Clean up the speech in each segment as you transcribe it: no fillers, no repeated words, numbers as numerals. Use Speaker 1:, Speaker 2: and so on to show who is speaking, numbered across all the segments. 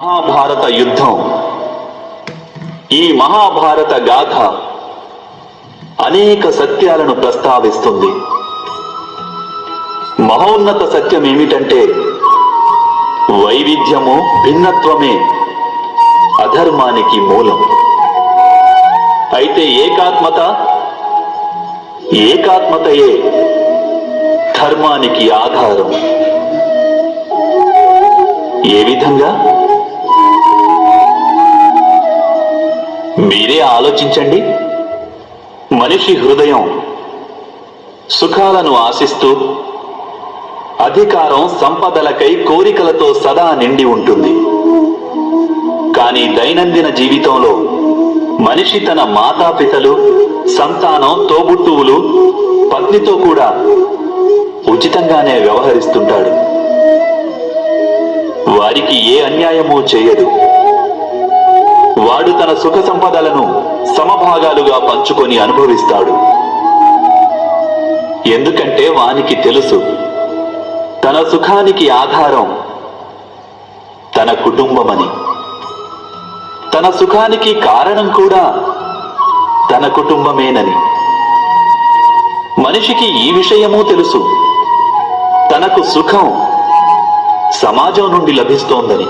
Speaker 1: మహాభారత యుద్ధం. ఈ మహాభారత గాథ అనేక సత్యాలను ప్రస్తావిస్తుంది. మహోన్నత సత్యం ఏమిటంటే వైవిధ్యము, భిన్నత్వమే అధర్మానికి మూలం. అయితే ఏకాత్మతయే ధర్మానికి ఆధారం. ఏ విధంగా? మీరే ఆలోచించండి. మనిషి హృదయం సుఖాలను ఆశిస్తూ, అధికారం, సంపదలకై కోరికలతో సదా నిండి ఉంటుంది. కానీ దైనందిన జీవితంలో మనిషి తన మాతాపితలు, సంతానం, తోబుట్టువులు, పత్నితో కూడా ఉచితంగానే వ్యవహరిస్తుంటాడు. వారికి ఏ అన్యాయమూ చేయడు. వాడు తన సుఖ సంపదలను సమభాగాలుగా పంచుకొని అనుభవిస్తాడు. ఎందుకంటే వానికి తెలుసు, తన సుఖానికి ఆధారం తన కుటుంబమని. తన సుఖానికి కారణం కూడా తన కుటుంబమేనని. మనిషికి ఈ విషయమూ తెలుసు, తనకు సుఖం సమాజం నుండి లభిస్తోందని.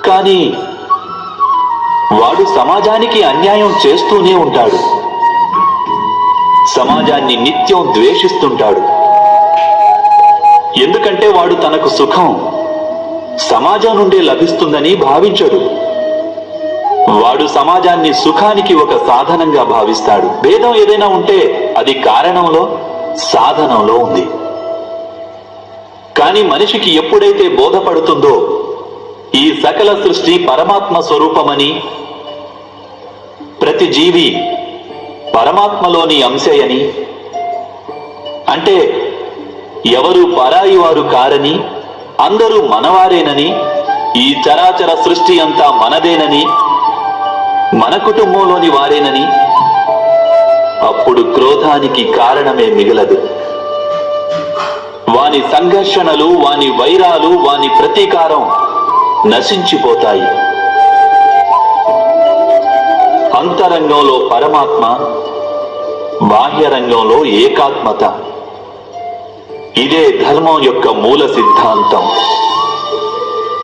Speaker 1: కానీ వాడు సమాజానికి అన్యాయం చేస్తూనే ఉంటాడు. సమాజాన్ని నిత్యం ద్వేషిస్తుంటాడు. ఎందుకంటే వాడు తనకు సుఖం సమాజం నుండి లభిస్తుందని భావించడు. వాడు సమాజాన్ని సుఖానికి ఒక సాధనంగా భావిస్తాడు. భేదం ఏదైనా ఉంటే అది కారణంలో, సాధనంలో ఉంది. కానీ మనిషికి ఎప్పుడైతే బోధపడుతుందో ఈ సకల సృష్టి పరమాత్మ స్వరూపమని, ప్రతి జీవి పరమాత్మలోని అంశయని, అంటే ఎవరు పరాయి వారు కారని, అందరూ మనవారేనని, ఈ చరాచర సృష్టి అంతా మనదేనని, మన కుటుంబంలోని వారేనని, అప్పుడు క్రోధానికి కారణమే మిగలదు. వాని సంఘర్షణలు, వాని వైరాలు, వాని ప్రతీకారం నశించిపోతాయి. అంతరంగంలో పరమాత్మ, బాహ్యరంగంలో ఏకాత్మత. ఇదే ధర్మం యొక్క మూల సిద్ధాంతం.